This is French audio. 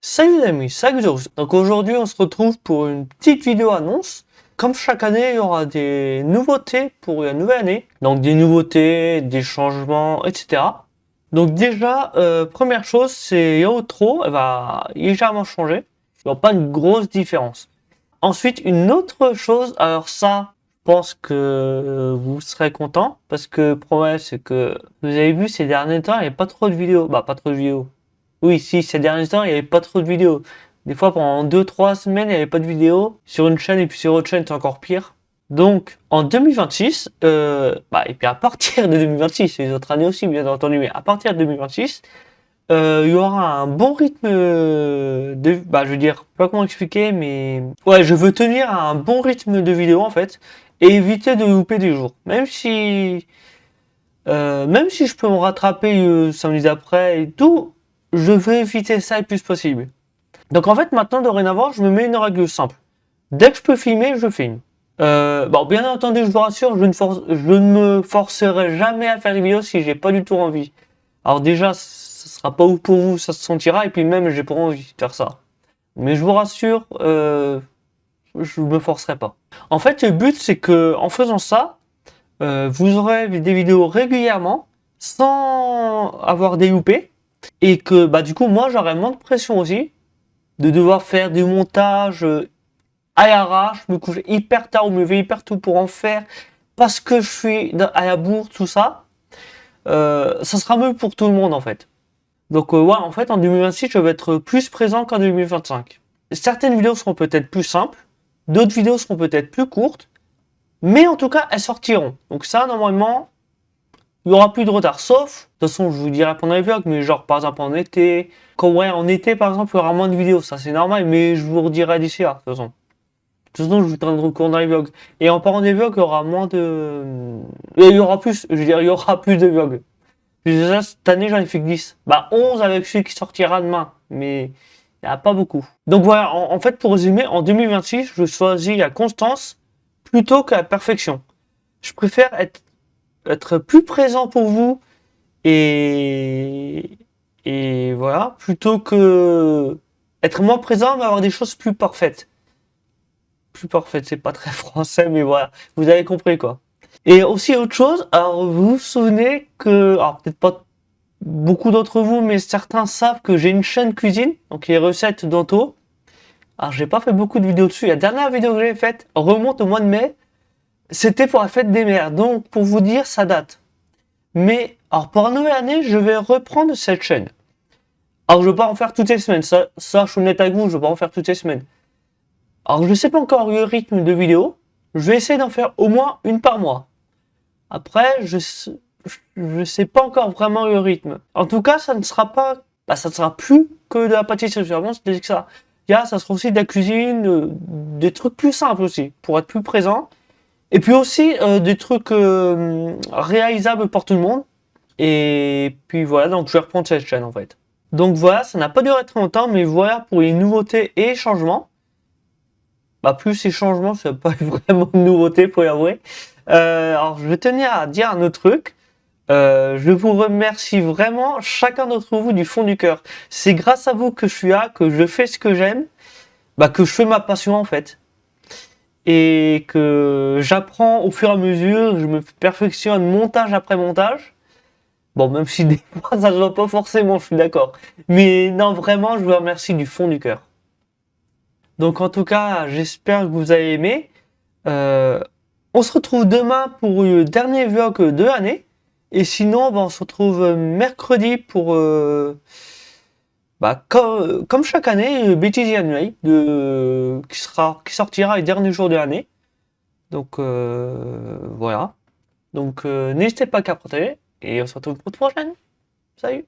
Salut les amis, salut tous. Donc aujourd'hui on se retrouve pour une petite vidéo annonce. Comme chaque année, il y aura des nouveautés pour la nouvelle année. Donc des nouveautés, des changements, etc. Donc déjà, première chose, c'est l'outro, elle va légèrement changer. Il n'y aura pas une grosse différence. Ensuite, une autre chose, alors ça, je pense que vous serez content, parce que le problème c'est que vous avez vu ces derniers temps, il n'y a pas trop de vidéos. Bah pas trop de vidéos. Oui, si, ces derniers temps, il n'y avait pas trop de vidéos. Des fois, pendant 2-3 semaines, il n'y avait pas de vidéos sur une chaîne et puis sur autre chaîne, c'est encore pire. Donc, en 2026, et puis à partir de 2026, les autres années aussi, bien entendu, mais à partir de 2026, il y aura un bon rythme je veux dire, je sais pas comment expliquer, mais ouais, je veux tenir un bon rythme de vidéo en fait, et éviter de louper des jours. Même si je peux me rattraper samedi après et tout, je veux éviter ça le plus possible. Donc en fait, maintenant, dorénavant, je me mets une règle simple. Dès que je peux filmer, je filme. Bien entendu, je vous rassure, je ne me forcerai jamais à faire des vidéos si j'ai pas du tout envie. Alors déjà, ce sera pas ouf pour vous, ça se sentira, et puis même, j'ai pas envie de faire ça. Mais je vous rassure, je me forcerai pas. En fait, le but, c'est que en faisant ça, vous aurez des vidéos régulièrement, sans avoir des loupés, et que du coup, moi, j'aurai moins de pression aussi, de devoir faire du montage à l'arrache, me coucher hyper tard ou me lever hyper tôt pour en faire, parce que je suis à la bourre, tout ça. Ça sera mieux pour tout le monde en fait. Donc en fait en 2026 je vais être plus présent qu'en 2025. Certaines vidéos seront peut-être plus simples, d'autres vidéos seront peut-être plus courtes, mais en tout cas elles sortiront. Donc ça normalement il y aura plus de retard, sauf, de toute façon je vous dirai pendant les vlogs, mais genre par exemple en été, en été par exemple il y aura moins de vidéos, ça c'est normal, mais je vous redirai d'ici là de toute façon. De toute façon, je vous tiendrai au courant dans les vlogs. Et en parlant des vlogs, il y aura moins de... Il y aura plus, je veux dire, il y aura plus de vlogs. Déjà, cette année, j'en ai fait que 10. 11 avec celui qui sortira demain. Mais il n'y a pas beaucoup. Donc voilà, en fait, pour résumer, en 2026, je choisis la constance plutôt que la perfection. Je préfère être plus présent pour vous et, et voilà, plutôt que être moins présent mais avoir des choses plus parfaites. Plus parfaite, c'est pas très français, mais voilà, vous avez compris quoi. Et aussi autre chose, alors vous vous souvenez que, alors peut-être pas beaucoup d'entre vous, mais certains savent que j'ai une chaîne cuisine, donc les recettes d'Anto. Alors j'ai pas fait beaucoup de vidéos dessus, la dernière vidéo que j'ai faite remonte au mois de mai, c'était pour la fête des mères, donc pour vous dire, ça date. Mais, alors pour la nouvelle année, je vais reprendre cette chaîne. Alors je vais pas en faire toutes les semaines, ça je suis honnête avec vous, je vais pas en faire toutes les semaines. Alors je sais pas encore le rythme de vidéo, je vais essayer d'en faire au moins une par mois. Après, je sais pas encore vraiment le rythme. En tout cas, ça ne sera pas, ça ne sera plus que de la pâtisserie. Vraiment, c'est que ça. Ça sera aussi de la cuisine, des trucs plus simples aussi, pour être plus présent. Et puis aussi des trucs réalisables pour tout le monde. Et puis voilà, donc je vais reprendre cette chaîne en fait. Donc voilà, ça n'a pas duré très longtemps, mais voilà pour les nouveautés et changements. Plus ces changements, ça n'a pas vraiment de nouveauté, faut y avouer. Alors, je vais tenir à dire un autre truc. Je vous remercie vraiment, chacun d'entre vous, du fond du cœur. C'est grâce à vous que je suis là, que je fais ce que j'aime, que je fais ma passion en fait. Et que j'apprends au fur et à mesure, je me perfectionne montage après montage. Bon, même si des fois ça ne va pas forcément, je suis d'accord. Mais non, vraiment, je vous remercie du fond du cœur. Donc en tout cas, j'espère que vous avez aimé. On se retrouve demain pour le dernier vlog de l'année. Et sinon, on se retrouve mercredi pour, comme chaque année, Bêtise Annuel qui sortira les derniers jours de l'année. Donc voilà. Donc n'hésitez pas qu'à partager. Et on se retrouve pour une prochaine. Salut!